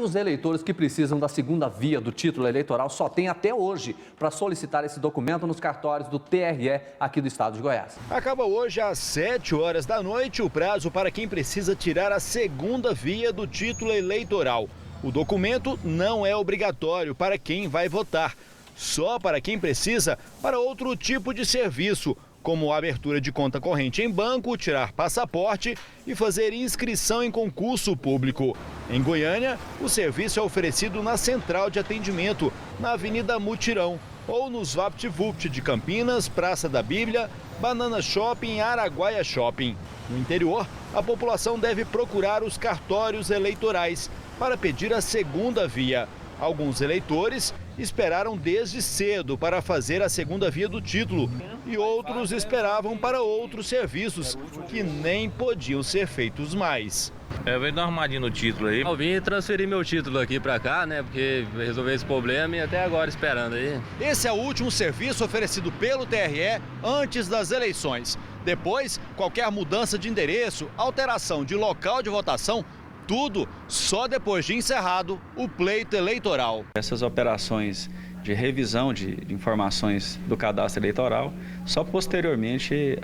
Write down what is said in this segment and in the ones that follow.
Os eleitores que precisam da segunda via do título eleitoral só têm até hoje para solicitar esse documento nos cartórios do TRE aqui do estado de Goiás. Acaba hoje às 7 horas da noite o prazo para quem precisa tirar a segunda via do título eleitoral. O documento não é obrigatório para quem vai votar, só para quem precisa para outro tipo de serviço, como a abertura de conta corrente em banco, tirar passaporte e fazer inscrição em concurso público. Em Goiânia, o serviço é oferecido na Central de Atendimento, na Avenida Mutirão, ou nos VaptVupt de Campinas, Praça da Bíblia, Banana Shopping e Araguaia Shopping. No interior, a população deve procurar os cartórios eleitorais para pedir a segunda via. Alguns eleitores esperaram desde cedo para fazer a segunda via do título e outros esperavam para outros serviços que nem podiam ser feitos mais. Eu venho dar uma armadinha no título aí. Eu vim transferir meu título aqui para cá, né, porque resolver esse problema e até agora esperando aí. Esse é o último serviço oferecido pelo TRE antes das eleições. Depois, qualquer mudança de endereço, alteração de local de votação, tudo só depois de encerrado o pleito eleitoral. Essas operações de revisão de informações do cadastro eleitoral só posteriormente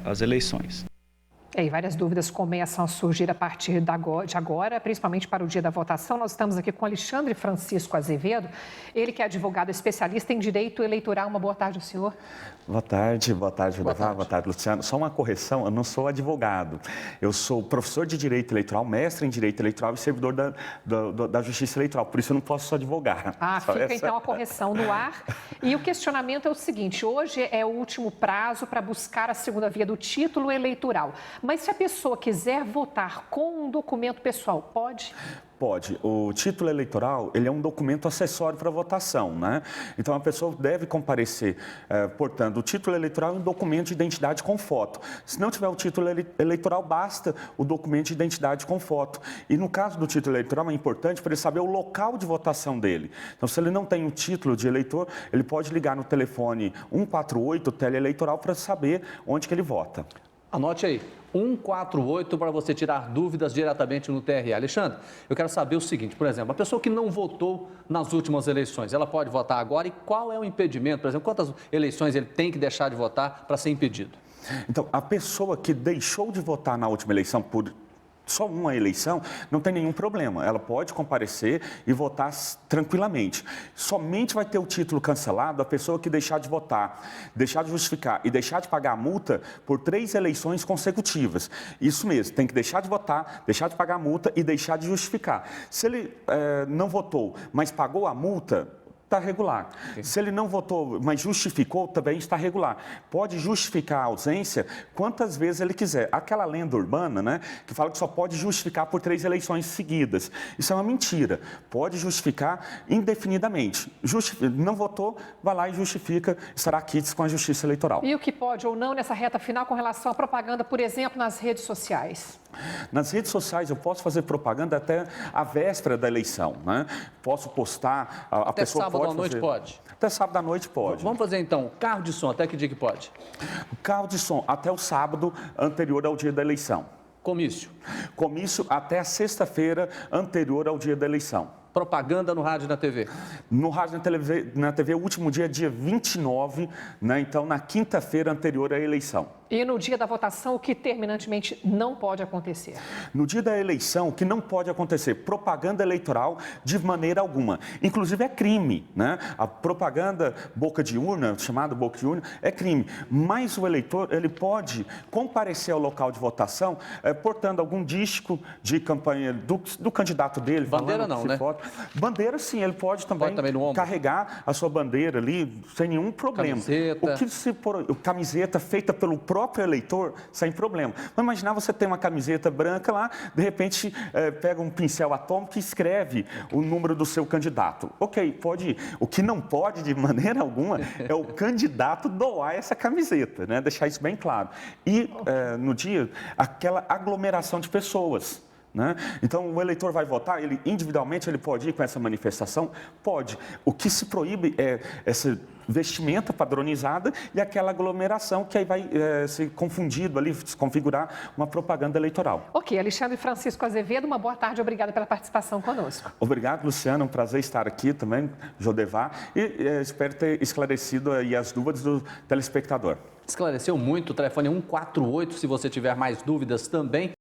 às eleições. E várias dúvidas começam a surgir a partir de agora, principalmente para o dia da votação. Nós estamos aqui com Alexandre Francisco Azevedo, ele que é advogado especialista em direito eleitoral. Uma boa tarde ao senhor. Boa tarde, boa tarde, Luciano. Só uma correção, eu não sou advogado. Eu sou professor de direito eleitoral, mestre em direito eleitoral e servidor da Justiça Eleitoral. Por isso eu não posso advogar. Fica então a correção no ar. E o questionamento é o seguinte: hoje é o último prazo para buscar a segunda via do título eleitoral. Mas se a pessoa quiser votar com um documento pessoal, pode? Pode. O título eleitoral, ele é um documento acessório para votação, né? Então, a pessoa deve comparecer, portanto, o título eleitoral é um documento de identidade com foto. Se não tiver o título eleitoral, basta o documento de identidade com foto. E no caso do título eleitoral, é importante para ele saber o local de votação dele. Então, se ele não tem o título de eleitor, ele pode ligar no telefone 148, teleeleitoral, para saber onde que ele vota. Anote aí, 148 para você tirar dúvidas diretamente no TRE. Alexandre, eu quero saber o seguinte, por exemplo, a pessoa que não votou nas últimas eleições, ela pode votar agora? E qual é o impedimento? Por exemplo, quantas eleições ele tem que deixar de votar para ser impedido? Então, a pessoa que deixou de votar na última eleição por só uma eleição, não tem nenhum problema. Ela pode comparecer e votar tranquilamente. Somente vai ter o título cancelado a pessoa que deixar de votar, deixar de justificar e deixar de pagar a multa por 3 eleições consecutivas. Isso mesmo, tem que deixar de votar, deixar de pagar a multa e deixar de justificar. Se ele não votou, mas pagou a multa, está regular. Se ele não votou, mas justificou, também está regular. Pode justificar a ausência quantas vezes ele quiser. Aquela lenda urbana, né, que fala que só pode justificar por 3 eleições seguidas. Isso é uma mentira. Pode justificar indefinidamente. Não votou, vai lá e justifica, estará quites com a Justiça Eleitoral. E o que pode ou não nessa reta final com relação à propaganda, por exemplo, nas redes sociais? Nas redes sociais eu posso fazer propaganda até a véspera da eleição, né? Posso postar, a até pessoa sábado pode à noite fazer... pode? Até sábado à noite pode. Vamos fazer então, carro de som, até que dia que pode? O carro de som até o sábado anterior ao dia da eleição. Comício? Comício até a sexta-feira anterior ao dia da eleição. Propaganda no rádio e na TV? No rádio e na TV, o último dia é dia 29, né? Então na quinta-feira anterior à eleição. E no dia da votação, o que terminantemente não pode acontecer? No dia da eleição, o que não pode acontecer? Propaganda eleitoral de maneira alguma. Inclusive é crime, né? A propaganda boca de urna, chamada boca de urna, é crime. Mas o eleitor, ele pode comparecer ao local de votação portando algum disco de campanha do candidato dele. Bandeira não, né? Bandeira sim, ele pode também no ombro. carregar a sua bandeira ali sem nenhum problema. Camiseta. O que se for camiseta feita pelo próprio eleitor, sem problema. Mas imaginar você ter uma camiseta branca lá, de repente pega um pincel atômico e escreve o número do seu candidato. Ok, pode ir. O que não pode de maneira alguma é o candidato doar essa camiseta, né? Deixar isso bem claro. E no dia, aquela aglomeração de pessoas. Né? Então, o eleitor vai votar, ele individualmente ele pode ir com essa manifestação? Pode. O que se proíbe é essa vestimenta padronizada e aquela aglomeração que aí vai se confundido ali, se configurar uma propaganda eleitoral. Ok, Alexandre Francisco Azevedo, uma boa tarde, obrigada pela participação conosco. Obrigado, Luciano, é um prazer estar aqui também, Jodevar, e espero ter esclarecido aí as dúvidas do telespectador. Esclareceu muito, o telefone é 148, se você tiver mais dúvidas também.